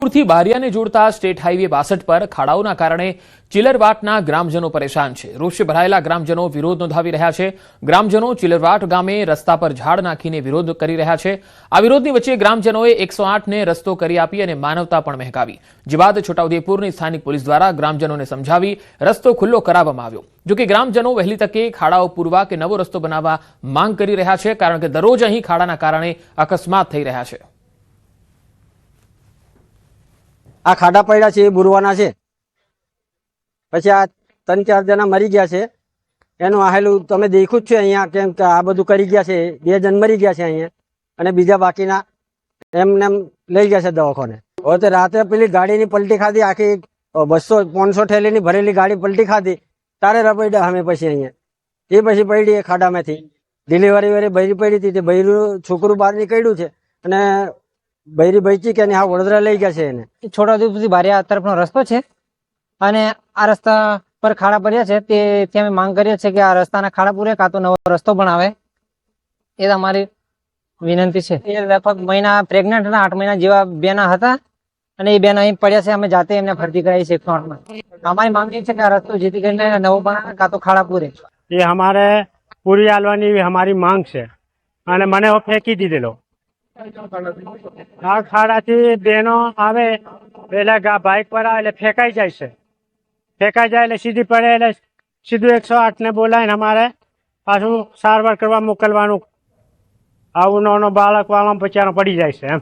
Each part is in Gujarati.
થી બારિયાને જોડતા સ્ટેટ હાઈવે 62 પર ખાડાઓના કારણે ચિલરવાટના ગ્રામજનો પરેશાન છે। રોષે ભરાયેલા ગ્રામજનો વિરોધ નોંધાવી રહ્યા છે। ગ્રામજનો ચિલરવાટ ગામે રસ્તા પર ઝાડ નાખીને વિરોધ કરી રહ્યા છે। આ વિરોધની વચ્ચે ગ્રામજનોએ 108 ને રસ્તો કરી આપી અને માનવતા પણ મહેકાવી। જે બાદ છોટાઉદેપુરની સ્થાનિક પોલીસ દ્વારા ગ્રામજનોને સમજાવી રસ્તો ખુલ્લો કરાવવામાં આવ્યો। જો કે ગ્રામજનો વહેલી તકે ખાડાઓ પૂરવા કે નવો રસ્તો બનાવવા માંગ કરી રહ્યા છે, કારણ કે દરરોજ અહીં ખાડાના કારણે અકસ્માત થઈ રહ્યા છે। આ ખાડા પડ્યા છે એ બુરવાના છે, પછી આ 3-4 જણા મરી ગયા છે। એનું આહેલું તમે દેખ્યું જ છે અહીંયા, કેમ કે આ બધું કરી ગયા છે। 2 જણ મરી ગયા છે અહીંયા અને બીજા બાકીના એમને લઈ ગયા છે દવાખાને। હવે તો રાતે પેલી ગાડીની પલટી ખાધી, આખી 200-500 થેલીની ભરેલી ગાડી પલટી ખાધી, તારે રપડ્યા અમે પછી અહીંયા। એ પછી પડી એ ખાડામાંથી ડિલિવરી વાળી બૈરી પડી હતી, તે બૈરું છોકરું બહાર નીકળ્યું છે અને બૈરી બચી કે હા વડોદરા લઈ ગયા છે એને। છોટાઉદેપુરથી બારિયા તરફનો રસ્તો છે અને આ રસ્તા પર ખાડા પડ્યા છે, તેથી અમે માંગ કરીએ છીએ કે આ રસ્તાના ખાડા પૂરે કાં તો નવો રસ્તો બનાવે, એ અમારી વિનંતી છે। એ લગભગ મહિના પ્રેગ્નન્ટ હતા, 8 મહિના જેવા બેના હતા અને એ બેના અહીં પડ્યા છે। અમે જાતે એમને ભરતી કરાવી છે 108માં। અમારી માંગ એ છે કે આ રસ્તો જેથી કરીને નવો બનાવે કાં તો ખાડા પૂરે। એ અમારે પૂરી આલવાની અમારી માંગ છે અને મને ફેંકી દીધેલો। આ ખાડાથી બહેનો આવે પેલા બાઇક પર આવે એટલે ફેંકાઈ જાય છે, ફેંકાઈ જાય એટલે સીધી પડે એટલે સીધું 108 ને બોલાવીને અમારે પાછું સારવાર કરવા મોકલવાનું। આવું નાનો બાળક વાળા બચારો પડી જાય છે એમ।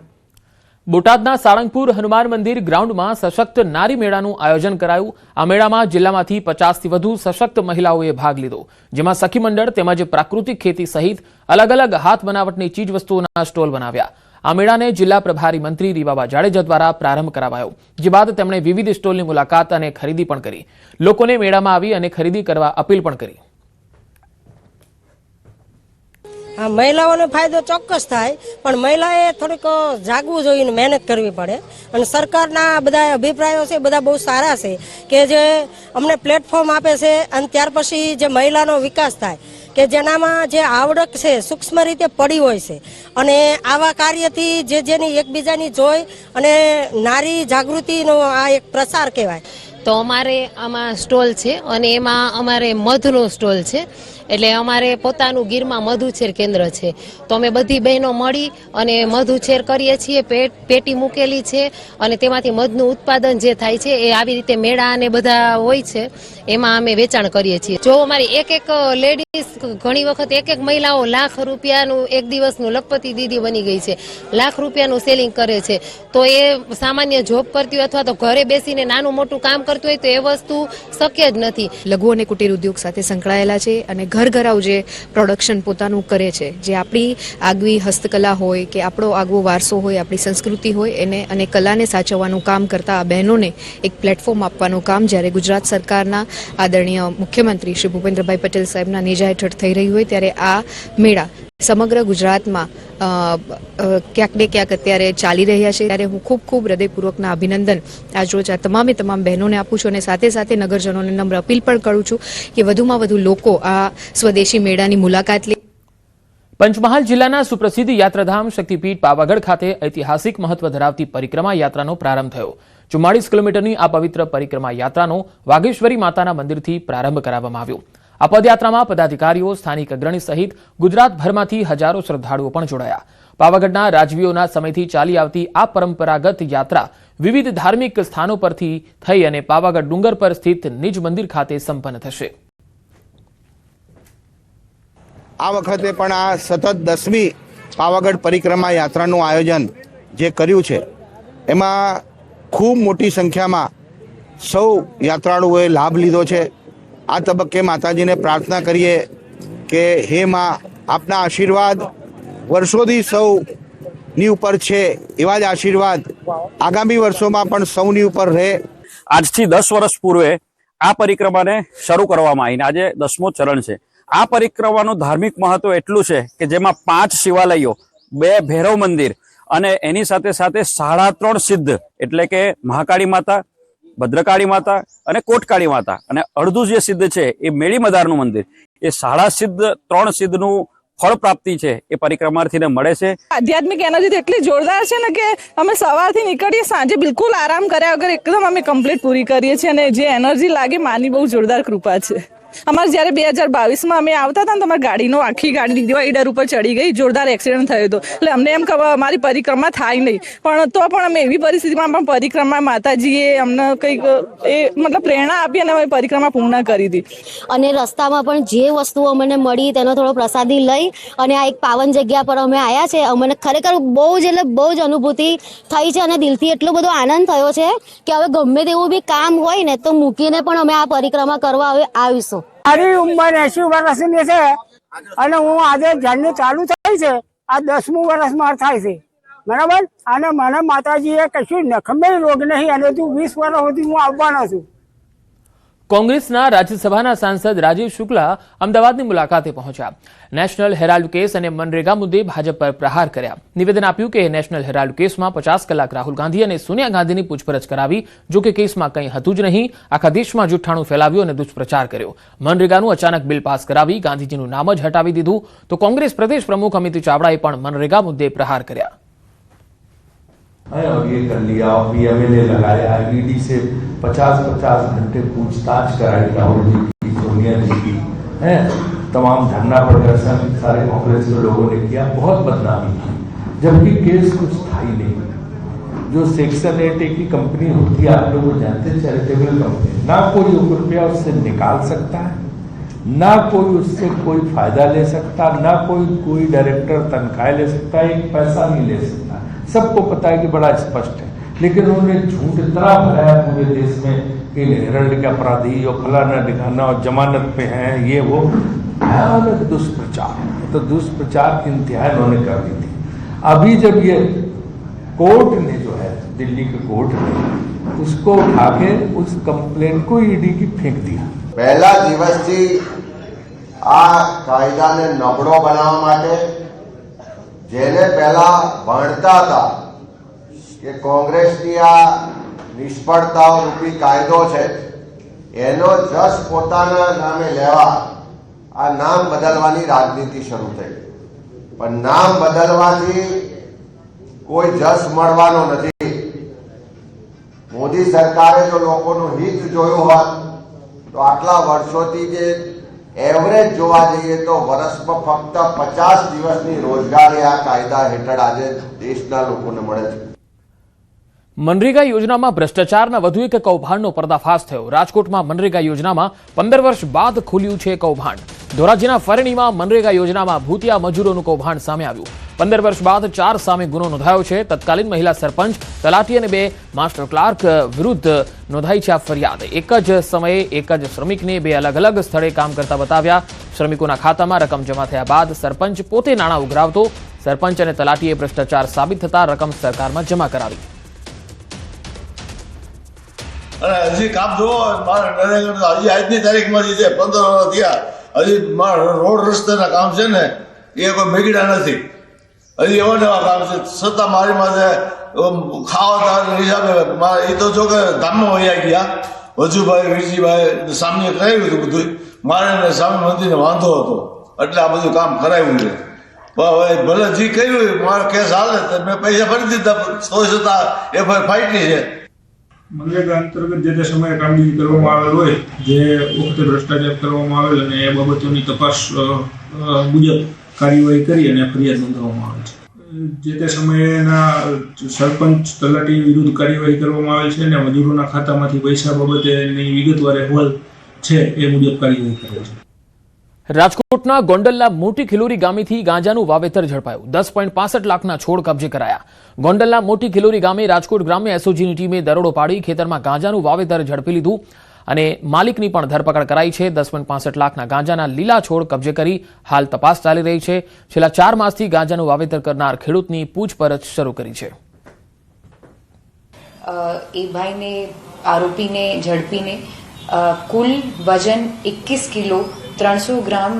બોટાદના સાળંગપુર હનુમાન મંદિર ગ્રાઉન્ડમાં સશક્ત નારી મેળાનું આયોજન કરાયું। આ મેળામાં જિલ્લામાંથી 50થી વધુ સશક્ત મહિલાઓએ ભાગ લીધો, જેમાં સખી મંડળ તેમજ પ્રાકૃતિક ખેતી સહિત અલગ અલગ હાથ બનાવટની ચીજ વસ્તુઓના સ્ટોલ બનાવ્યા। આ મેળાને જિલ્લા પ્રભારી મંત્રી રીવાબા જાડેજા દ્વારા પ્રારંભ કરાવાયો, જે બાદ તેમણે વિવિધ સ્ટોલની મુલાકાત અને ખરીદી પણ કરી। લોકોને મેળામાં આવી અને ખરીદી કરવા અપીલ પણ કરી। હા, મહિલાઓને ફાયદો ચોક્કસ થાય, પણ મહિલાએ થોડીક જાગવું જોઈએ, મહેનત કરવી પડે। અને સરકારના બધા અભિપ્રાયો છે બધા બહુ સારા છે કે જે અમને પ્લેટફોર્મ આપે છે અને ત્યાર પછી જે મહિલાનો વિકાસ થાય કે જેનામાં જે આવડત છે સૂક્ષ્મ રીતે પડી હોય છે, અને આવા કાર્યથી જેની એકબીજાની જોઈ અને નારી જાગૃતિનો આ એક પ્રસાર કહેવાય। તો અમારે આમાં સ્ટોલ છે અને એમાં અમારે મધનો સ્ટોલ છે, એટલે અમારે પોતાનું ગીરમાં મધુછેર કેન્દ્ર છે। તો અમે બધી બહેનો મળી અને મધુછેર કરીએ છીએ, પેટી મૂકેલી છે અને તેમાંથી મધનું ઉત્પાદન જે થાય છે એ આવી રીતે મેળા અને બધા હોય છે એમાં અમે વેચાણ કરીએ છીએ। જો અમારી એક લેડીઝ ઘણી વખત એક મહિલાઓ લાખ રૂપિયાનું એક દિવસનું લખપતિ દીદી બની ગઈ છે, લાખ રૂપિયાનું સેલિંગ કરે છે। તો એ સામાન્ય જોબ કરતી હોય અથવા તો ઘરે બેસીને નાનું મોટું કામ કરતું હોય તો એ વસ્તુ શક્ય જ નથી। લઘુ અને કુટીર ઉદ્યોગ સાથે સંકળાયેલા છે અને ઘરઘરાવ જે પ્રોડક્શન પોતાનું કરે છે, જે આપણી આગવી હસ્તકલા હોય કે આપણો આગવો વારસો હોય, આપણી સંસ્કૃતિ હોય એને અને કલાને સાચવવાનું કામ કરતા આ બહેનોને એક પ્લેટફોર્મ આપવાનું કામ જ્યારે ગુજરાત સરકારના આદરણીય મુખ્યમંત્રી શ્રી ભૂપેન્દ્રભાઈ પટેલ સાહેબના નેજા હેઠળ થઈ રહ્યું હોય ત્યારે આ મેળા સમગ્ર ગુજરાતમાં ક્યાંક ને ક્યાંક અત્યારે ચાલી રહ્યા છે। ત્યારે હું ખૂબ હૃદયપૂર્વકના અભિનંદન આજરોજ આ તમામ બહેનોને આપું છું અને સાથે સાથે નગરજનોને નમ્ર અપીલ પણ કરું છું કે વધુમાં વધુ લોકો આ સ્વદેશી મેળાની મુલાકાત લે। પંચમહાલ જિલ્લાના સુપ્રસિદ્ધ યાત્રાધામ શક્તિપીઠ પાવાગઢ ખાતે ઐતિહાસિક મહત્વ ધરાવતી પરિક્રમા યાત્રાનો પ્રારંભ થયો। 44 કિલોમીટરની આ પવિત્ર પરિક્રમા યાત્રાનો વાઘેશ્વરી માતાના મંદિરથી પ્રારંભ કરાવવામાં આવ્યો। આ પદયાત્રામાં પદાધિકારીઓ, સ્થાનિક અગ્રણી સહિત ગુજરાતભરમાંથી હજારો શ્રદ્ધાળુઓ પણ જોડાયા। પાવાગઢના રાજવીઓના સમયથી ચાલી આવતી આ પરંપરાગત યાત્રા વિવિધ ધાર્મિક સ્થાનો પરથી થઈ અને પાવાગઢ ડુંગર પર સ્થિત નિજ મંદિર ખાતે સંપન્ન થશે। આ વખતે પણ આ સતત 10મી પાવાગઢ પરિક્રમા યાત્રાનું આયોજન જે કર્યું છે એમાં ખૂબ મોટી સંખ્યામાં સૌ યાત્રાળુઓએ લાભ લીધો છે। આ તબક્કે માતાજીને પ્રાર્થના કરીએ કે હે માં, આપના આશીર્વાદ વર્ષોથી સૌની ઉપર છે, એવા જ આશીર્વાદ આગામી વર્ષોમાં પણ સૌની ઉપર રહે। આજથી 10 વર્ષ પૂર્વે આ પરિક્રમાને શરૂ કરવામાં આવીને આજે 10મો ચરણ છે। આ પરિક્રમાનું ધાર્મિક મહત્વ એટલું છે કે જેમાં 5 શિવાલયો, 2 ભૈરવ મંદિર અને એની સાથે સાથે 3.5 સિદ્ધ એટલે કે મહાકાળી માતા, ભદ્રકાળી માતા અને કોટકાળી માતા અને અડધું જે સિદ્ધ છે એ મેળી મદારનું મંદિર, એ 3.5 સિદ્ધનું ફળ પ્રાપ્તિ છે એ પરિક્રમાર્થીને મળે છે. આધ્યાત્મિક એનર્જી એટલી જોરદાર છે ને કે અમે સવારથી નીકળીએ સાંજે બિલકુલ આરામ કર્યા વગર એકદમ અમે કમ્પ્લીટ પૂરી કરીએ છીએ અને જે એનર્જી લાગે માની બહુ જોરદાર કૃપા છે. અમારે જ્યારે 2022માં અમે આવતા હતા ને તમારી ગાડીનો આખી ગાડી ડિવાઈડર ઉપર ચડી ગઈ, જોરદાર એક્સિડન્ટ થયો હતો. એટલે અમને એમ ખબર અમારી પરિક્રમા થાય નહીં, પણ તો પણ અમે એવી પરિસ્થિતિમાં પણ પરિક્રમા માતાજીએ અમને કંઈક એ મતલબ પ્રેરણા આપી અને અમે પરિક્રમા પૂર્ણ કરી હતી. અને રસ્તામાં પણ જે વસ્તુઓ અમને મળી તેનો થોડો પ્રસાદી લઈ અને આ એક પાવન જગ્યા પર અમે આવ્યા છે. અમને ખરેખર બહુ જ અનુભૂતિ થઈ છે અને દિલથી એટલો બધો આનંદ થયો છે કે હવે ગમે તેવું બી કામ હોય ને તો મૂકીને પણ અમે આ પરિક્રમા કરવા હવે આવીશું. મારી ઉંમર 80 વર્ષની છે અને હું આજે જર્ની ચાલુ થઈ છે, આ 10મું વર્ષ માર થાય છે, બરાબર. અને મને માતાજીએ કશું નખમે રોગ નહીં અને તું 20 વર્ષ સુધી હું આવવાનો છું. કોંગ્રેસના રાજ્યસભાના સાંસદ રાજીવ શુક્લા અમદાવાદની મુલાકાતે પહોંચ્યા. નેશનલ હેરાલ્ડ કેસ અને મનરેગા મુદ્દે ભાજપ પર પ્રહાર કર્યા. નિવેદન આપ્યું કે નેશનલ હેરાલ્ડ કેસમાં 50 કલાક રાહુલ ગાંધી અને સોનિયા ગાંધીની પૂછપરછ કરાવી, જો કે કેસમાં કંઈ હતું જ નહીં. આખા દેશમાં જુઠ્ઠાણું ફેલાવ્યું અને દુષ્પ્રચાર કર્યો. મનરેગાનું અચાનક બિલ પાસ કરાવી ગાંધીજીનું નામ જ હટાવી દીધું. તો કોંગ્રેસ પ્રદેશ પ્રમુખ અમિત ચાવડાએ પણ મનરેગા મુદ્દે પ્રહાર કર્યા. और ये कर लिया और पीएमएलए लगाया, ईडी से 50-50 घंटे पूछताछ कराई राहुल जी की, सोनिया जी की, है तमाम धरना प्रदर्शन सारे कांग्रेस के लोगों ने किया, बहुत बदनामी की, जबकि केस कुछ था ही नहीं. जो सेक्शन 8A की कंपनी होती है, आप लोग जानते हैं, चैरिटेबल कंपनी, ना कोई रुपया उससे निकाल सकता है, ना कोई उससे कोई फायदा ले सकता, ना कोई डायरेक्टर तनख्वाह ले सकता, एक पैसा नहीं ले सकता. सबको पता है कि बड़ा स्पष्ट है, लेकिन उन्होंने झूठ इतना फैलाया पूरे देश में कि हेरल्ड के अपराधी और फलाना ढिकाना और जमानत पे हैं, ये वो भयानक दुष्प्रचार. तो दुष्प्रचार की इंतहा उन्होंने कर दी थी. अभी जब ये कोर्ट ने जो है दिल्ली के कोर्ट ने उसको उठा के उस कंप्लेन को ईडी की फेंक दिया. પહેલા દિવસથી આ કાયદાને નબળો બનાવવા માટે જેને પહેલા ભણતા હતા કે કોંગ્રેસની આ નિષ્ફળતાઓ રૂપી કાયદો છે એનો જસ પોતાના નામે લેવા આ નામ બદલવાની રાજનીતિ શરૂ થઈ. પણ નામ બદલવાથી કોઈ જસ મળવાનો નથી. મોદી સરકારે જો લોકોનું હિત જોયું હોત તો આટલા વર્ષોથી જે એવરેજ જોવા જઈએ તો વર્ષમાં ફક્ત 50 દિવસની રોજગારી આ કાયદા હેઠળ આજે દેશના લોકોને મળે છે. મનરેગા યોજનામાં ભ્રષ્ટાચારના વધુ એક કૌભાંડનો પર્દાફાશ થયો. રાજકોટમાં મનરેગા યોજનામાં 15 વર્ષ બાદ ખુલ્યું છે કૌભાંડ. ધોરાજીના ફરણીમાં મનરેગા યોજનામાં ભૂતિયા મજૂરોનું કૌભાંડ સામે આવ્યું. 15 વર્ષ બાદ 4 સામે ગુનો નોંધાયો છે. તત્કાલીન મહિલા સરપંચ, તલાટી અને 2 માસ્ટર ક્લાર્ક વિરુદ્ધ નોંધાઈ છે આ ફરિયાદ. એક જ સમયે એક જ શ્રમિકને 2 અલગ અલગ સ્થળે કામ કરતા બતાવ્યા. શ્રમિકોના ખાતામાં રકમ જમા થયા બાદ સરપંચ પોતે નાણાં ઉઘરાવતો. સરપંચ અને તલાટીએ ભ્રષ્ટાચાર સાબિત થતા રકમ સરકારમાં જમા કરાવી. અને હજી કામ જોવો, મારા નરેન્દ્ર હજી આજની તારીખમાં જે 15 વર્ષ થયા, હજી મારા રોડ રસ્તાના કામ છે ને એ કોઈ મેગડા નથી. હજી એવા નવા કામ છે, છતાં મારી માથે ખાવા હિસાબે એ તો જો કે ધામમાં વયા ગયા. વજુભાઈ, વીરજીભાઈ સામે કરાવ્યું હતું બધું. મારે સામે મંદિરને વાંધો હતો એટલે આ બધું કામ કરાવ્યું છે. હવે ભલે જે કર્યું મારો કેસ હાલે મેં પૈસા ભરી દીધા, તો છતાં એફઆઈઆર ફાઈટની છે. મનરેગા અંતર્ગત જે તે સમયે કામગીરી કરવામાં આવેલ હોય, જે વખતે ભ્રષ્ટાચાર કરવામાં આવેલ અને એ બાબતોની તપાસ મુજબ કાર્યવાહી કરી અને ફરિયાદ નોંધવામાં આવે છે. જે તે સમયેના સરપંચ, તલાટી વિરુદ્ધ કાર્યવાહી કરવામાં આવેલ છે અને મજૂરોના ખાતામાંથી પૈસા બાબતેની વિગતવાર અહેવાલ છે એ મુજબ કાર્યવાહી કરેલ છે. રાજકોટના ગોંડલના મોટી ખિલોરી ગામેથી ગાંજાનું વાવેતર ઝડપાયું. 10.65 લાખના છોડ કબજે કરાયા. ગોંડલના મોટી ખિલોરી ગામે રાજકોટ ગ્રામ્ય એસઓજીની ટીમે દરોડો પાડી ખેતરમાં ગાંજાનું વાવેતર ઝડપી લીધું અને માલિકની પણ ધરપકડ કરાઈ છે. 10.65 લાખના ગાંજાના લીલા છોડ કબજે કરી હાલ તપાસ ચાલી રહી છે. છેલ્લા 4 માસથી ગાંજાનું વાવેતર કરનાર ખેડૂતની પૂછપરછ શરૂ કરી છે. એ ભાઈને આરોપીને ઝડપીને કુલ વજન 21 કિલો 300 ગ્રામ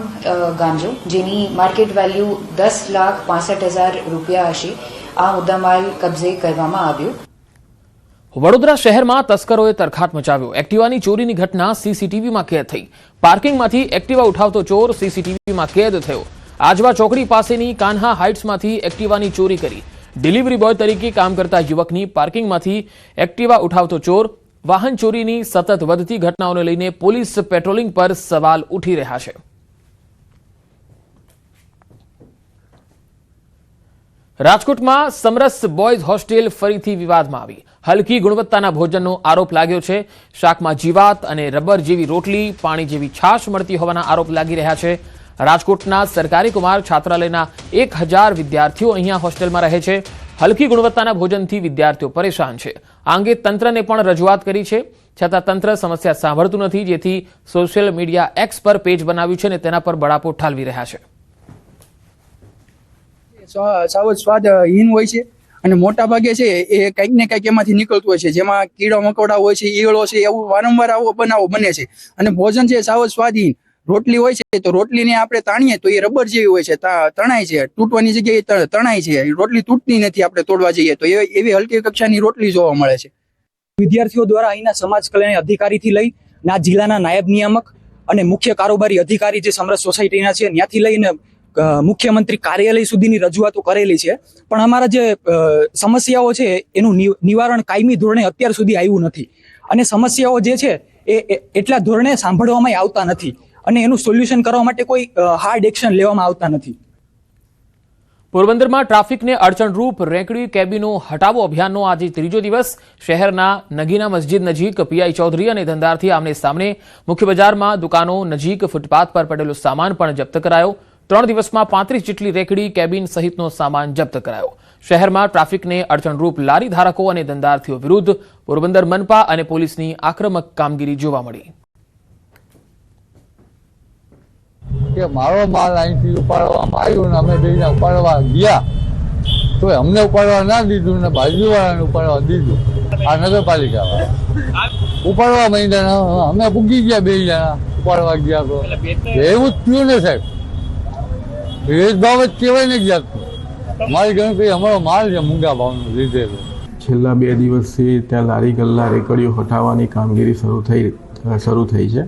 ગાંજો, જેની માર્કેટ વેલ્યુ 10,65,000 રૂપિયા હશે, આ મુદ્દામાલ કબજે કરવામાં આવ્યો. વડોદરા શહેરમાં તસ્કરોએ તરખાટ મચાવ્યો. એક્ટિવાની ચોરીની ઘટના સીસીટીવીમાં કેદ થઈ. પાર્કિંગમાંથી એક્ટિવા ઉઠાવતો ચોર સીસીટીવીમાં કેદ થયો. આજવા ચોકડી પાસેની કાન્હા હાઇટ્સમાંથી એક્ટિવાની ચોરી કરી ડિલિવરી બોય તરીકે કામ કરતા યુવકની પાર્કિંગમાંથી એક્ટિવા ઉઠાવતો ચોર. વાહન ચોરીની સતત વધતી ઘટનાઓને લઈને પોલીસ પેટ્રોલિંગ પર સવાલ ઉઠી રહ્યા છે. રાજકોટમાં સમરસ બોયઝ હોસ્ટેલ ફરીથી વિવાદમાં આવી. હલકી ગુણવત્તાના ભોજનનો આરોપ લાગ્યો છે. શાકમાં જીવાત અને રબર જેવી રોટલી, પાણી જેવી છાશ મળતી હોવાના આરોપ લાગી રહ્યા છે. રાજકોટના સરકારી કુમાર છાત્રાલયના 1000 વિદ્યાર્થીઓ અહીંયા હોસ્ટેલમાં રહે છે. હલકી ગુણવત્તાના ભોજનથી વિદ્યાર્થીઓ પરેશાન છે. આ અંગે તંત્રને પણ રજૂઆત કરી છે, છતાં તંત્ર સમસ્યા સાંભળતું નથી, જેથી સોશિયલ મીડિયા એક્સ પર પેજ બનાવ્યું છે અને તેના પર બળાપો ઠાલવી રહ્યા છે. સાવ સ્વાદહીન હોય છે અને મોટા ભાગે છે એ કંઈક ને કંઈક એમાંથી નીકળતું હોય છે, જેમાં કીડા મકોડા હોય છે, ઈયળો છે, એવું વારંવાર આવો બનાવો બને છે. અને ભોજન છે સાવ સ્વાદહીન. રોટલી હોય છે તો રોટલીને આપણે તાણીએ તો એ રબર જેવી હોય છે, તણાય છે, તૂટવાની જગ્યાએ તણાય છે. રોટલી તૂટતી નથી આપણે તોડવા જઈએ તો એવી હલકી કક્ષાની રોટલી જોવા મળે છે. વિદ્યાર્થીઓ દ્વારા અહીંના સમાજ કલ્યાણ અધિકારીથી લઈ આ જિલ્લાના નાયબ નિયામક અને મુખ્ય કારોબારી અધિકારી જે સમરસ સોસાયટીના છે ત્યાંથી લઈને મુખ્યમંત્રી કાર્યાલય સુધીની રજૂઆતો કરેલી છે, પણ અમારા જે સમસ્યાઓ છે એનું નિવારણ કાયમી ધોરણે અત્યાર સુધી આવ્યું નથી. અને સમસ્યાઓ જે છે એ એટલા ધોરણે સાંભળવામાં આવતા નથી અને એનું સોલ્યુશન કરવા માટે કોઈ હાર્ડ એક્શન લેવામાં આવતા નથી. પોરબંદરમાં ટ્રાફિકને અડચણરૂપ રેકડી કેબિનો હટાવો અભિયાનનો આજે ત્રીજો દિવસ. શહેરના નગીના મસ્જિદ નજીક પીઆઈ ચૌધરી અને ધંધારથી આમને સામને. મુખ્ય બજારમાં દુકાનો નજીક ફૂટપાથ પર પડેલો સામાન પણ જપ્ત કરાયો. 3 દિવસમાં 35 જેટલી રેકડી કેબિન સહિતનો સામાન જપ્ત કરાયો. શહેરમાં ટ્રાફિકને અડચણરૂપ લારી ધારકો અને ધંધાર્થીઓ વિરુદ્ધ પોરબંદર મનપા અને પોલીસની આક્રમક કામગીરી જોવા મળી. કે મારો માલ અહીંથી ઉપાડવામાં આવ્યો ને અમે બેને ઉપાડવા ગયા તો અમને ઉપાડવા ના દીધું ને બાજુવાળાને ઉપાડવા દીધું. આ નગરપાલિકા ઉપાડવા માંડ્યા, અમે પૂગી ગયા 2 જણા ઉપાડવા ગયા તો એવું જ થયું ને સાહેબ. ભેદભાવ જ કહેવાય ને જાતનું. મારી ગણતરી અમારો માલ છે મૂંગા ભાવનો લીધેલો. છેલ્લા 2 દિવસથી ત્યાં લારી ગલ્લા રેકડીઓ હટાવવાની કામગીરી શરૂ થઈ છે.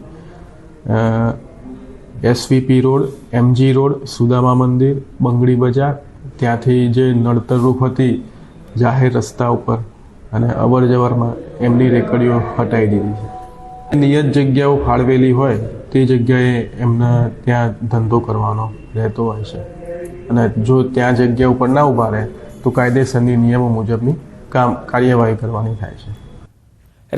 SVP road, MG road, Sudama Mandir, Bangdi બજાર, ત્યાંથી જે નડતરરૂપ હતી જાહેર રસ્તા ઉપર અને અવર જવરમાં એમની રેકડીઓ હટાવી દીધી છે. નિયત જગ્યાઓ ફાળવેલી હોય તે જગ્યાએ એમને ત્યાં ધંધો કરવાનો રહેતો હોય છે અને જો ત્યાં જગ્યા ઉપર ના ઊભા રહે તો કાયદેસરની નિયમો મુજબની કાર્યવાહી કરવાની થાય છે.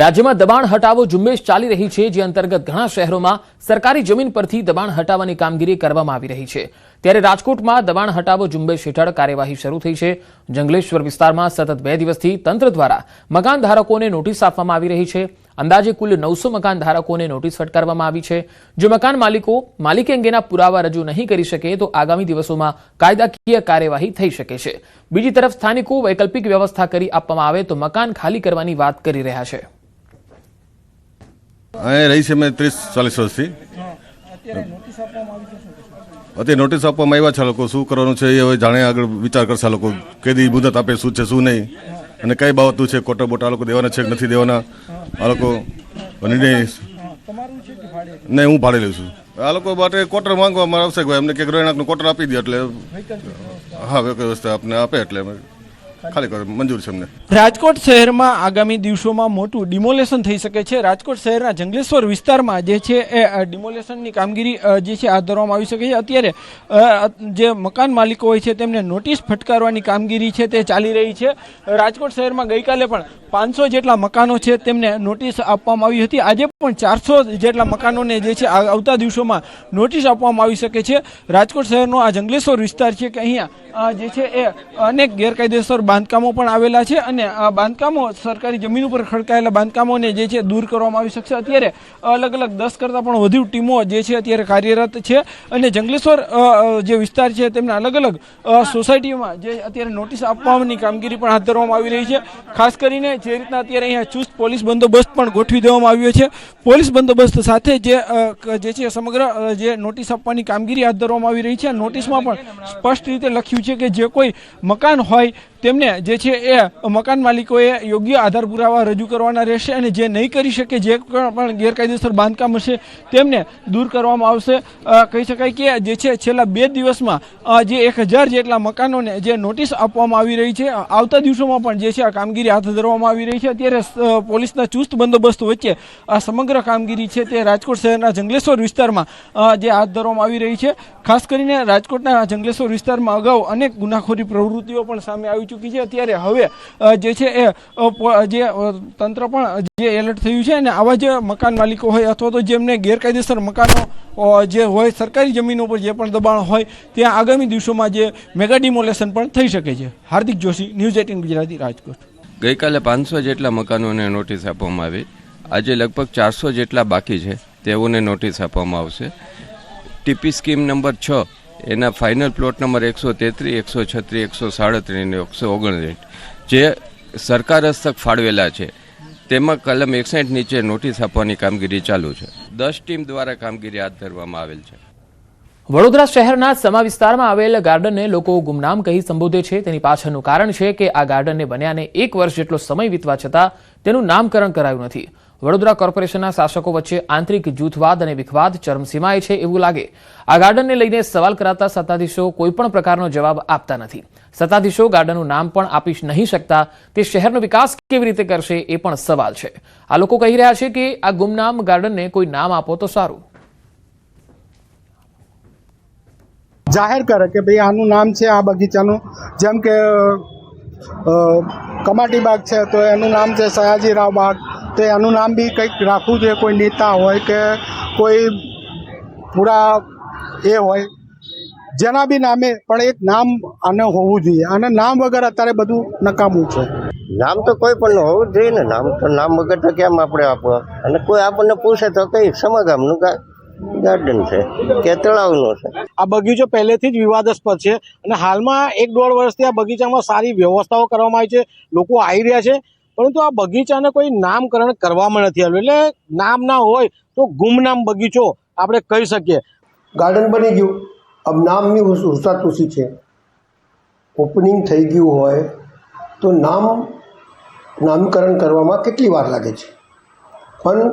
રાજ્યમાં દબાણ હટાવો ઝુંબેશ ચાલી રહી છે, જે અંતર્ગત ઘણા શહેરોમાં સરકારી જમીન પરથી દબાણ હટાવવાની કામગીરી કરવામાં આવી રહી છે. ત્યારે રાજકોટમાં દબાણ હટાવો ઝુંબેશ હેઠળ કાર્યવાહી શરૂ થઈ છે. જંગલેશ્વર વિસ્તારમાં સતત 2 દિવસથી તંત્ર દ્વારા મકાન ધારકોને નોટિસ આપવામાં આવી રહી છે. અંદાજે કુલ 900 મકાન ધારકોને નોટિસ ફટકારવામાં આવી છે. જો મકાન માલિકી અંગેના પુરાવા રજૂ નહીં કરી શકે તો આગામી દિવસોમાં કાયદાકીય કાર્યવાહી થઈ શકે છે. બીજી તરફ સ્થાનિકો વૈકલ્પિક વ્યવસ્થા કરી આપવામાં આવે તો મકાન ખાલી કરવાની વાત કરી રહ્યા છે. અહીંયા રહી છે મેં 30-40 વર્ષથી. અત્યારે નોટિસ આપવામાં આવ્યા છે. લોકો શું કરવાનું છે એ હવે જાણે આગળ વિચાર કરશે. લોકો કેદી મુદત આપે, શું છે શું નહીં અને કઈ બાબતનું છે, કોટા બોટા આ લોકો દેવાના છે કે નથી દેવાના, આ લોકો નિર્ણય. નહીં, હું ભાડે લઉં છું. આ લોકો માટે ક્વાર્ટર માંગવામાં આવશે, એમને કે ગ્રહણાકનું ક્વાર્ટર આપી દે એટલે હા વ્યવસ્થા આપને આપે એટલે ખાલી કરે, મંજૂર છે અમને. રાજકોટ શહેરમાં આગામી દિવસોમાં મોટું ડિમોલેશન થઈ શકે છે. રાજકોટ શહેરના જંગલેશ્વર વિસ્તારમાં જે છે એ ડિમોલેશનની કામગીરી જે છે હાથ ધરવામાં આવી શકે છે. અત્યારે જે મકાન માલિકો હોય છે તેમને નોટિસ ફટકારવાની કામગીરી છે તે ચાલી રહી છે. રાજકોટ શહેરમાં ગઈકાલે પણ 500 જેટલા મકાનો છે તેમને નોટિસ આપવામાં આવી હતી. આજે પણ 400 જેટલા મકાનોને જે છે આવતા દિવસોમાં નોટિસ આપવામાં આવી શકે છે. રાજકોટ શહેરનો આ જંગલેશ્વર વિસ્તાર છે કે અહીંયા જે છે એ અનેક ગેરકાયદેસર બાંધકામો પણ આવેલા છે અને આ બાંધકામો સરકારી જમીન ઉપર ખડકાયેલા બાંધકામોને જે છે દૂર કરવામાં આવી શકશે. અત્યારે અલગ અલગ 10 કરતાં પણ વધુ ટીમો જે છે અત્યારે કાર્યરત છે અને જંગલેશ્વર જે વિસ્તાર છે તેમના અલગ અલગ સોસાયટીઓમાં જે અત્યારે નોટિસ આપવાની કામગીરી પણ હાથ ધરવામાં આવી રહી છે. ખાસ કરીને જે રીતના અત્યારે અહીંયા ચુસ્ત પોલીસ બંદોબસ્ત પણ ગોઠવી દેવામાં આવ્યો છે. પોલીસ બંદોબસ્ત સાથે જે છે સમગ્ર જે નોટિસ આપવાની કામગીરી હાથ ધરવામાં આવી રહી છે. નોટિસમાં પણ સ્પષ્ટ રીતે લખ્યું છે કે જે કોઈ મકાન હોય તેમને જે છે એ મકાન માલિકોએ યોગ્ય આધાર પુરાવા રજૂ કરવાના રહેશે અને જે નહીં કરી શકે, જે પણ ગેરકાયદેસર બાંધકામ હશે તેમને દૂર કરવામાં આવશે. કહી શકાય કે જે છે છેલ્લા 2 દિવસમાં જે 1000 જેટલા મકાનોને જે નોટિસ આપવામાં આવી રહી છે, આવતા દિવસોમાં પણ જે છે આ કામગીરી હાથ ધરવામાં આવી રહી છે. અત્યારે પોલીસના ચુસ્ત બંદોબસ્ત વચ્ચે આ સમગ્ર કામગીરી છે તે રાજકોટ શહેરના જંગલેશ્વર વિસ્તારમાં જે હાથ ધરવામાં આવી રહી છે. ખાસ કરીને રાજકોટના જંગલેશ્વર વિસ્તારમાં અગાઉ અનેક ગુનાખોરી પ્રવૃત્તિઓ પણ સામે આવી ચૂકી છે. અત્યારે હવે જે છે એ જે તંત્ર પણ જે એલર્ટ થયું છે અને આવા જે મકાન માલિકો હોય અથવા તો જેમને ગેરકાયદેસર મકાનો જે હોય, સરકારી જમીનો પર જે પણ દબાણ હોય, ત્યાં આગામી દિવસોમાં જે મેગા ડિમોલેશન પણ થઈ શકે છે. હાર્દિક જોશી, ન્યૂઝ 18 ગુજરાતી, રાજકોટ. ગઈકાલે 500 જેટલા મકાનોને નોટિસ આપવામાં આવી. આજે લગભગ 400 જેટલા બાકી છે, તેઓને નોટિસ આપવામાં આવશે. ટીપી સ્કીમ નંબર 6 એના ફાઇનલ પ્લોટ નંબર 133, 136, 137 અને 159 જે સરકાર હસ્તક ફાળવેલા છે તેમાં કલમ 61 નીચે નોટિસ આપવાની કામગીરી ચાલુ છે. 10 ટીમ દ્વારા કામગીરી હાથ ધરવામાં આવેલ છે. વડોદરા શહેરના સમા વિસ્તારમાં આવેલ ગાર્ડનને લોકો ગુમનામ કહી સંબોધે છે. તેની પાછળનું કારણ છે કે આ ગાર્ડનને બન્યાને 1 વર્ષ જેટલો સમય વીતવા છતાં તેનું નામકરણ કરાયું નથી. વડોદરા કોર્પોરેશનના શાસકો વચ્ચે આંતરિક જૂથવાદ અને વિખવાદ ચરમસીમાએ છે એવું લાગે. આ ગાર્ડનને લઈને સવાલ કરાતા સત્તાધીશો કોઈપણ પ્રકારનો જવાબ આપતા નથી. સત્તાધીશો ગાર્ડનનું નામ પણ આપી નહીં શકતા. તે શહેરનો વિકાસ કેવી રીતે કરશે એ પણ સવાલ છે. આ લોકો કહી રહ્યા છે કે આ ગુમનામ ગાર્ડનને કોઈ નામ આપો તો સારું. જાહેર કરે કે ભાઈ આનું નામ છે આ બગીચાનું, જેમ કે કમાટી બાગ છે તો એનું નામ છે સયાજીરાવ બાગ, તો એનું નામ બી કંઈક રાખવું જોઈએ. કોઈ નેતા હોય કે કોઈ પૂરા એ હોય જેના બી નામે, પણ એક નામ આને હોવું જોઈએ. અને નામ વગર અત્યારે બધું નકામું છે. નામ તો કોઈ પણ હોવું જોઈએ ને. નામ વગર તો કેમ આપણે આપવા? અને કોઈ આપણને પૂછે તો કઈ સમગામનું ગાર્ડન છે કે તળાવનું છે. આ બગીચો પહેલેથી જ વિવાદાસ્પદ છે અને હાલમાં 1-1.5 વર્ષથી આ બગીચામાં સારી વ્યવસ્થાઓ કરવામાં આવી છે, લોકો આવી રહ્યા છે, પરંતુ આ બગીચાને કોઈ નામકરણ કરવામાં નથી આવ્યું. એટલે નામ ના હોય તો ગુમનામ બગીચો આપણે કહી શકીએ. ગાર્ડન બની ગયું, अब નામની હુસાતુસી છે. ઓપનિંગ થઈ ગયું હોય તો નામકરણ કરવામાં કેટલી વાર લાગે છે, પણ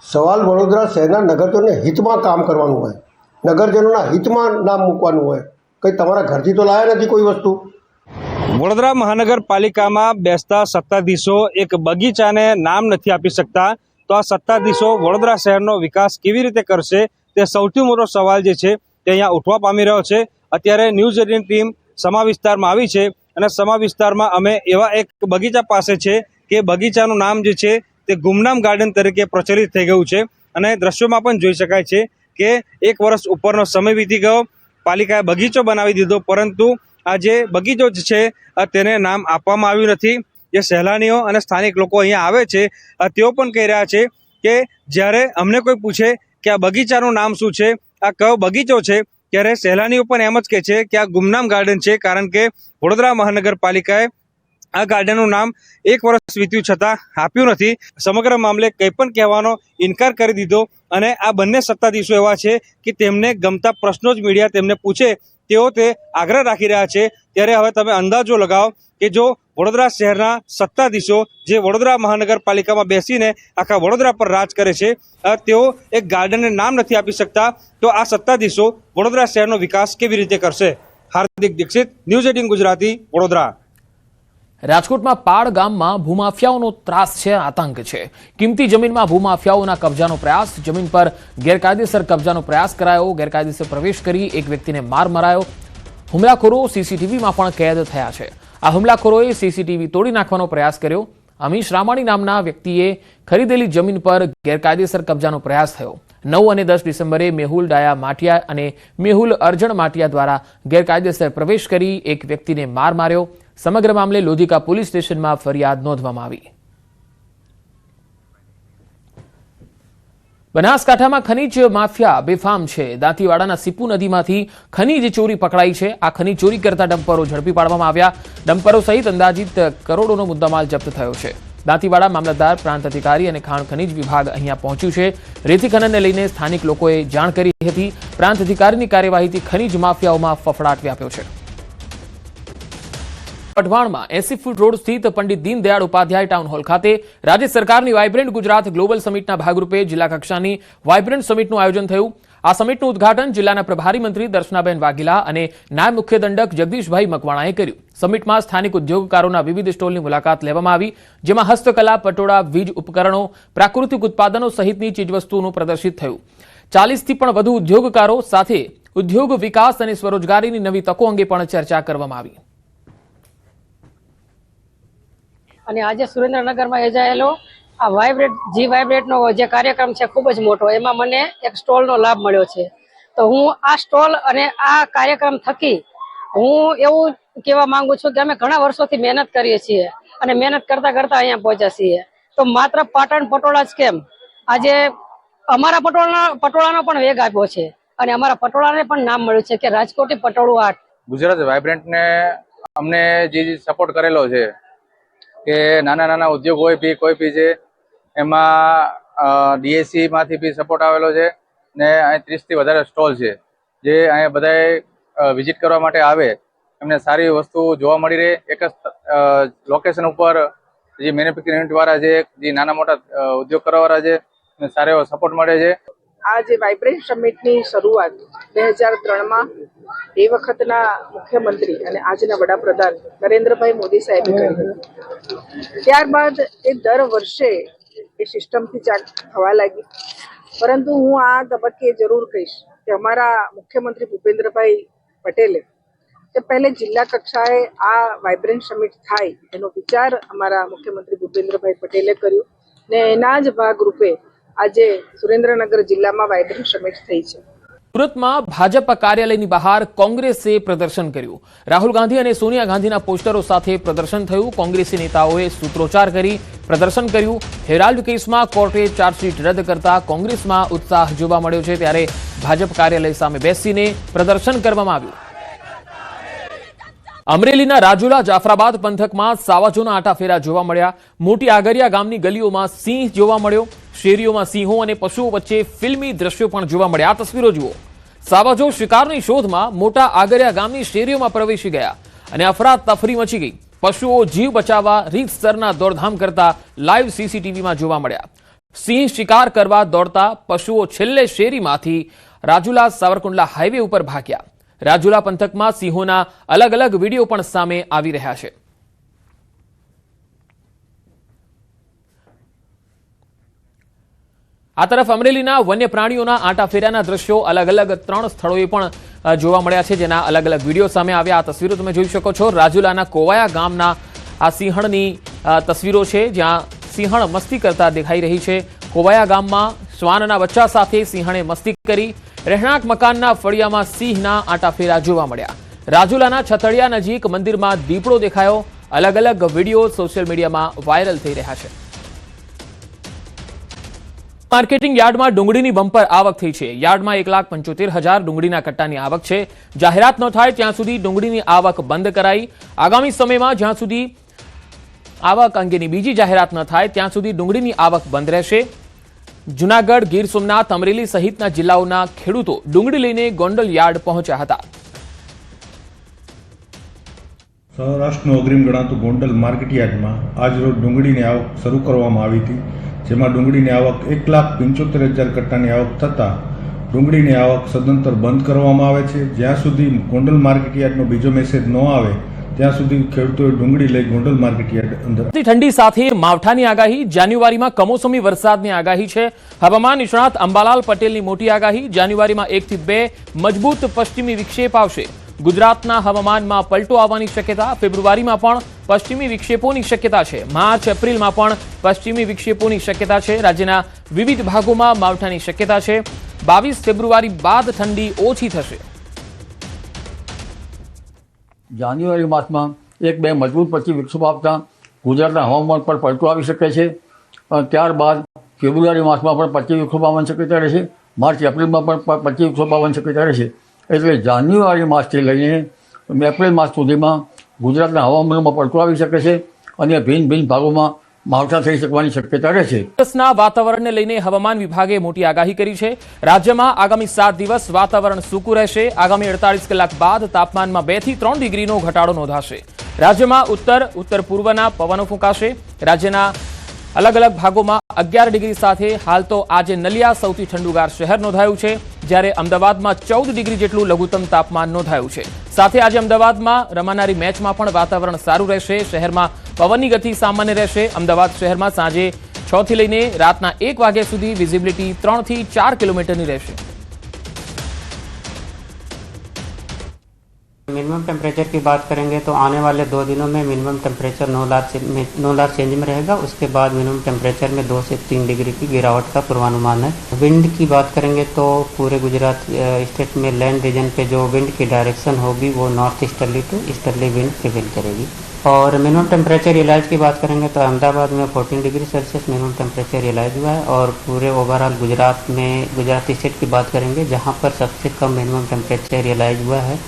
સવાલ વડોદરા શહેરના નગરજનોને હિતમાં કામ કરવાનું હોય, નગરજનોના હિતમાં નામ મૂકવાનું હોય. કંઈ તમારા ઘરથી તો લાયા નથી કોઈ વસ્તુ. વડોદરા મહાનગરપાલિકામાં બેસતા સત્તાધીશો એક બગીચાને નામ નથી આપી શકતા, તો આ સત્તાધીશો વડોદરા શહેરનો વિકાસ કેવી રીતે કરશે તે સૌથી મોટો સવાલ જે છે તે અહીંયા ઉઠવા પામી રહ્યો છે. અત્યારે ન્યૂઝ 18 ટીમ સમા વિસ્તારમાં આવી છે અને સમા વિસ્તારમાં અમે એવા એક બગીચા પાસે છે કે બગીચાનું નામ જે છે તે ગુમનામ ગાર્ડન તરીકે પ્રચલિત થઈ ગયું છે. અને દ્રશ્યોમાં પણ જોઈ શકાય છે કે 1 વર્ષ ઉપરનો સમય વીતી ગયો, પાલિકાએ બગીચો બનાવી દીધો, પરંતુ આ જે બગીચો છે તેને નામ આપવામાં આવ્યું નથી. જે સહેલાણીઓ અને સ્થાનિક લોકો અહીંયા આવે છે તેઓ પણ કહી રહ્યા છે કે જ્યારે અમને કોઈ પૂછે કે આ બગીચાનું નામ શું છે, આ કયો બગીચો છે, ત્યારે સહેલાણીઓ પણ એમ જ કહે છે કે આ ગુમનામ ગાર્ડન છે, કારણ કે વડોદરા મહાનગરપાલિકાએ આ ગાર્ડનનું નામ 1 વર્ષ વીત્યું છતાં આપ્યું નથી. સમગ્ર મામલે કંઈ પણ કહેવાનો ઇનકાર કરી દીધો અને આ બંને સત્તાધીશો એવા છે કે તેમને ગમતા પ્રશ્નો જ મીડિયા તેમને પૂછે તેઓ તે આગ્રહ રાખી રહ્યા છે. ત્યારે હવે તમે અંદાજો લગાવો કે જો વડોદરા શહેરના સત્તાધીશો જે વડોદરા મહાનગરપાલિકામાં બેસીને આખા વડોદરા પર રાજ કરે છે, તેઓ એક ગાર્ડનને નામ નથી આપી શકતા, તો આ સત્તાધીશો વડોદરા શહેરનો વિકાસ કેવી રીતે કરશે? હાર્દિક દીક્ષિત, ન્યૂઝ 18 ગુજરાતી, વડોદરા. રાજકોટમાં પાડ ગામમાં ભૂમાફિયાઓનો ત્રાસ છે, આતંક છે. કિંમતી જમીનમાં ભૂમાફિયાઓના કબજાનો પ્રયાસ, જમીન પર ગેરકાયદેસર કબજાનો પ્રયાસ કરાયો, ગેરકાયદેસર પ્રવેશ કરી એક વ્યક્તિને માર મરાયો. હુમલાખોરો સીસીટીવીમાં પણ કેદ થયા છે. આ હુમલાખોરોએ સીસીટીવી તોડી નાખવાનો પ્રયાસ કર્યો. અમીશ રામાણી નામના વ્યક્તિએ ખરીદેલી જમીન પર ગેરકાયદેસર કબજાનો પ્રયાસ થયો. 9 અને 10 ડિસેમ્બરે મેહુલ ડાયા માટિયા અને મેહુલ અર્જણ માટિયા દ્વારા ગેરકાયદેસર પ્રવેશ કરી એક વ્યક્તિને માર માર્યો. સમગ્ર મામલે લોધિકા પોલીસ સ્ટેશનમાં ફરિયાદ નોંધવામાં આવી. બનાસકાંઠામાં ખનીજ માફિયા બેફામ છે. દાંતીવાડાના સીપુ નદીમાંથી ખનીજ ચોરી પકડાઈ છે. આ ખનીજ ચોરી કરતા ડમ્પરો ઝડપી પાડવામાં આવ્યા. ડમ્પરો સહિત અંદાજિત કરોડોનો મુદ્દામાલ જપ્ત થયો છે. દાંતીવાડા મામલતદાર, પ્રાંત અધિકારી અને ખાણ ખનીજ વિભાગ અહીંયા પહોંચ્યું છે. રેતી ખનનને લઈને સ્થાનિક લોકોએ જાણ કરી હતી. પ્રાંત અધિકારીની કાર્યવાહીથી ખનીજ માફિયાઓમાં ફફડાટ વ્યાપ્યો છે. વઢવાણમાં 80 ફૂટ રોડ સ્થિત પંડિત દીનદયાળ ઉપાધ્યાય ટાઉન હોલ ખાતે રાજ્ય સરકારની વાઇબ્રન્ટ ગુજરાત ગ્લોબલ સમિટના ભાગરૂપે જિલ્લા કક્ષાની વાઇબ્રન્ટ સમિટનું આયોજન થયું. આ સમિટનું ઉદ્ઘાટન જિલ્લાના પ્રભારી મંત્રી દર્શનાબેન વાઘેલા અને નાયબ મુખ્ય દંડક જગદીશભાઈ મકવાણાએ કર્યું. સમિટમાં સ્થાનિક ઉદ્યોગકારોના વિવિધ સ્ટોલની મુલાકાત લેવામાં આવી, જેમાં હસ્તકલા, પટોળા, વીજ ઉપકરણો, પ્રાકૃતિક ઉત્પાદનો સહિતની ચીજવસ્તુઓનું પ્રદર્શિત થયું. 40થી પણ વધુ ઉદ્યોગકારો સાથે ઉદ્યોગ વિકાસ અને સ્વરોજગારીની નવી તકો અંગે પણ ચર્ચા કરવામાં આવી. અને આજે સુરેન્દ્રનગરમાં યોજાયેલો આ વાઇબ્રેટનો જે કાર્યક્રમ છે ખૂબ જ મોટો, એમાં મને એક સ્ટોલનો લાભ મળ્યો છે. તો હું આ સ્ટોલ અને આ કાર્યક્રમ થકી હું એવું કહેવા માંગુ છું કે અમે ઘણા વર્ષોથી મહેનત કરીએ છીએ અને મહેનત કરતા કરતા અહીંયા પહોંચ્યા છીએ. તો માત્ર પાટણ પટોળા જ કેમ, આજે અમારા પટોળાનો પણ વેગ આપ્યો છે અને અમારા પટોળાને પણ નામ મળ્યું છે કે રાજકોટી પટોળું આર્ટ. ગુજરાત વાઇબ્રન્ટને અમને જે સપોર્ટ કરેલો છે કે નાના નાના ઉદ્યોગ હોય બી કોઈ બી છે, એમાં ડીએસસી માંથી બી સપોર્ટ આવેલો છે ને અહીં 30 થી વધારે સ્ટોલ છે જે અહીંયા બધાએ વિઝિટ કરવા માટે આવે, એમને સારી વસ્તુ જોવા મળી રહે. એક જ લોકેશન ઉપર જે મેન્યુફેક્ચરિંગ યુનિટ વાળા છે, જે નાના મોટા ઉદ્યોગ કરવાવાળા છે, એને સારો એવો સપોર્ટ મળે છે. આ જે વાઇબ્રન્ટ સમિટની શરૂઆત 2003માં એ વખતના મુખ્યમંત્રી અને આજના વડાપ્રધાન નરેન્દ્રભાઈ મોદી સાહેબે કરી હતી. ત્યારબાદ એ દર વર્ષે એ સિસ્ટમથી થવા લાગી. પરંતુ હું આ તબક્કે જરૂર કહીશ કે અમારા મુખ્યમંત્રી ભૂપેન્દ્રભાઈ પટેલે કે પહેલે જિલ્લા કક્ષાએ આ વાઇબ્રન્ટ સમિટ થાય એનો વિચાર અમારા મુખ્યમંત્રી ભૂપેન્દ્રભાઈ પટેલે કર્યો ને એના જ ભાગરૂપે આજે સુરેન્દ્રનગર જિલ્લામાં વાઇબ્રન્ટ સમિટ થઈ છે. સુરતમાં ભાજપ કાર્યાલયની બહાર કોંગ્રેસે પ્રદર્શન કર્યું. રાહુલ ગાંધી અને સોનિયા ગાંધીના પોસ્ટરો સાથે પ્રદર્શન થયું. કોંગ્રેસી નેતાઓએ સૂત્રોચ્ચાર કરી પ્રદર્શન કર્યું. હેરાલ્ડ કેસમાં કોર્ટે ચાર્જશીટ રદ કરતા કોંગ્રેસમાં ઉત્સાહ જોવા મળ્યો છે, ત્યારે ભાજપ કાર્યાલય સામે બેસીને પ્રદર્શન કરવામાં આવ્યું. અમરેલીના રાજુલા જાફરાબાદ પંથકમાં સાવજોના આટાફેરા જોવા મળ્યા. મોટી આગરિયા ગામની ગલીઓમાં સિંહ જોવા મળ્યો. શેરીઓમાં સિંહો અને પશુઓ વચ્ચે ફિલ્મી દ્રશ્યો પણ જોવા મળ્યા. આ તસવીરો જુઓ. સાવજો શિકારની શોધમાં મોટા આગરિયા ગામની શેરીઓમાં પ્રવેશી ગયા અને અફરાતફરી મચી ગઈ. પશુઓ જીવ બચાવવા રીતસરના દોડધામ કરતા લાઈવ સીસીટીવીમાં જોવા મળ્યા. સિંહ શિકાર કરવા દોડતા પશુઓ છેલ્લે શેરીમાંથી રાજુલા સાવરકુંડલા હાઈવે ઉપર ભાગ્યા. રાજુલા પંથકમાં સિંહોના અલગ અલગ વિડીયો પણ સામે આવી રહ્યા છે. આ તરફ અમરેલીના વન્ય પ્રાણીઓના આંટાફેરાના દ્રશ્યો અલગ અલગ 3 સ્થળોએ પણ જોવા મળ્યા છે, જેના અલગ અલગ વિડીયો સામે આવ્યા. આ તસવીરો તમે જોઈ શકો છો. રાજુલાના કોવાયા ગામના આ સિંહણની તસવીરો છે, જ્યાં સિંહણ મસ્તી કરતા દેખાઈ રહી છે. કોવાયા ગામમાં શ્વાનના બચ્ચા સાથે સિંહણે મસ્તી કરી. રહેણાંક મકાનના ફળિયામાં સિંહના આંટાફેરા જોવા મળ્યા. રાજુલાના છતડિયા નજીક મંદિરમાં દીપડો દેખાયો. અલગ અલગ વિડીયો સોશિયલ મીડિયામાં વાયરલ થઈ રહ્યા છે. માર્કેટિંગ યાર્ડમાં ડુંગળીની બમ્પર આવક થઈ છે. યાર્ડમાં 1,75,000 ડુંગળીના કટ્ટાની આવક છે. જાહેરાત ન થાય ત્યાં સુધી ડુંગળીની આવક બંધ કરાઈ. આગામી સમયમાં જ્યાં સુધી આવક અંગેની બીજી જાહેરાત ન થાય ત્યાં સુધી ડુંગળીની આવક બંધ રહેશે. જૂનાગઢ, ગીર સોમનાથ, અમરેલી સહિતના જિલ્લાઓના ખેડૂતો ડુંગળી લઈને ગોંડલ યાર્ડ પહોંચ્યા હતા. સૌરાષ્ટ્રનું અગ્રીમ ગણાતું ગોંડલ માર્કેટયાર્ડમાં આજરોજ ડુંગળીની આવક શરૂ કરવામાં આવી હતી, જેમાં ડુંગળીની આવક 1,75,000 કટ્ટાની આવક થતાં ડુંગળીની આવક સદંતર બંધ કરવામાં આવે છે. જ્યાં સુધી ગોંડલ માર્કેટયાર્ડનો બીજો મેસેજ ન આવે ત્યાં સુધી ખેડૂતોએ ડુંગળી લઈ ગોંડલ માર્કેટયાર્ડ અંદર. ઠંડી સાથે માવઠાની આગાહી. જાન્યુઆરીમાં કમોસમી વરસાદની આગાહી છે. હવામાન નિષ્ણાત અંબાલાલ પટેલની મોટી આગાહી. જાન્યુઆરીમાં 1 થી 2 મજબૂત પશ્ચિમી વિક્ષેપ આવશે. ગુજરાતના હવામાનમાં પલટો આવવાની શક્યતા. ફેબ્રુઆરીમાં પણ પશ્ચિમી વિક્ષેપોની શક્યતા છે. માર્ચ એપ્રિલમાં પણ પશ્ચિમી વિક્ષેપોની શક્યતા છે. રાજ્યના વિવિધ ભાગોમાં માવઠાની શક્યતા છે. 22 ફેબ્રુઆરી બાદ ઠંડી ઓછી થશે. જાન્યુઆરી માસમાં 1-2 મજબૂત પશ્ચિમ વિક્ષેપ આવતા ગુજરાતના હવામાન પર પલટો આવી શકે છે. ત્યારબાદ ફેબ્રુઆરી માસમાં પણ પશ્ચિમ વિક્ષેપ આવવાની શક્યતા રહેશે. માર્ચ એપ્રિલમાં પણ પશ્ચિમ વિક્ષેપ આવવાની શક્યતા રહેશે. એટલે જાન્યુઆરી માસથી લઈને એપ્રિલ માસ સુધીમાં ગુજરાતના હવામાનમાં પલટો આવી શકે છે અને ભિન્ન ભિન્ન ભાગોમાં માવઠા થઈ શકવાની શક્યતા રહેશે. દિવસના વાતાવરણને લઈને હવામાન વિભાગે મોટી આગાહી કરી છે. રાજ્યમાં આગામી 7 દિવસ વાતાવરણ સૂકું રહેશે. આગામી 48 કલાક બાદ તાપમાનમાં 2 થી 3 ડિગ્રીનો ઘટાડો નોંધાશે. રાજ્યમાં ઉત્તર પૂર્વના પવનો ફૂંકાશે। રાજ્યના અલગ અલગ ભાગોમાં 11 ડિગ્રી સાથે હાલ તો આજે નલિયા સૌથી ઠંડુગાર શહેર નોંધાયું છે, જ્યારે અમદાવાદમાં 14 ડિગ્રી જેટલું લઘુત્તમ તાપમાન નોંધાયું છે। સાથે આજે અમદાવાદમાં રમાનારી મેચમાં પણ વાતાવરણ સારું રહેશે। શહેરમાં પવનની ગતિ સામાન્ય રહેશે। અમદાવાદ શહેરમાં સાંજે 6 થી લઈને રાતના 1 વાગ્યા સુધી વિઝિબિલિટી 3 થી 4 કિલોમીટરની રહેશે। मिनिमम टेम्परेचर की बात करेंगे तो आने वाले 2 दिनों में मिनिमम टेम्परेचर 9 लाख चेंज में रहेगा। उसके बाद मिनिमम टेम्परेचर में 2 से 3 डिग्री की गिरावट का पूर्वानुमान है। विंड की बात करेंगे तो पूरे गुजरात स्टेट में लैंड रीजन पे जो विंड की डायरेक्शन होगी वो north easterly to easterly wind prevail करेगी। और मिनिमम टेम्परेचर रियलाइज की बात करेंगे तो अहमदाबाद में 14 degree Celsius minimum temperature realize हुआ है। और पूरे ओवरऑल गुजरात स्टेट की बात करेंगे जहाँ पर सबसे कम मिनिमम टेम्परेचर रियलाइज हुआ है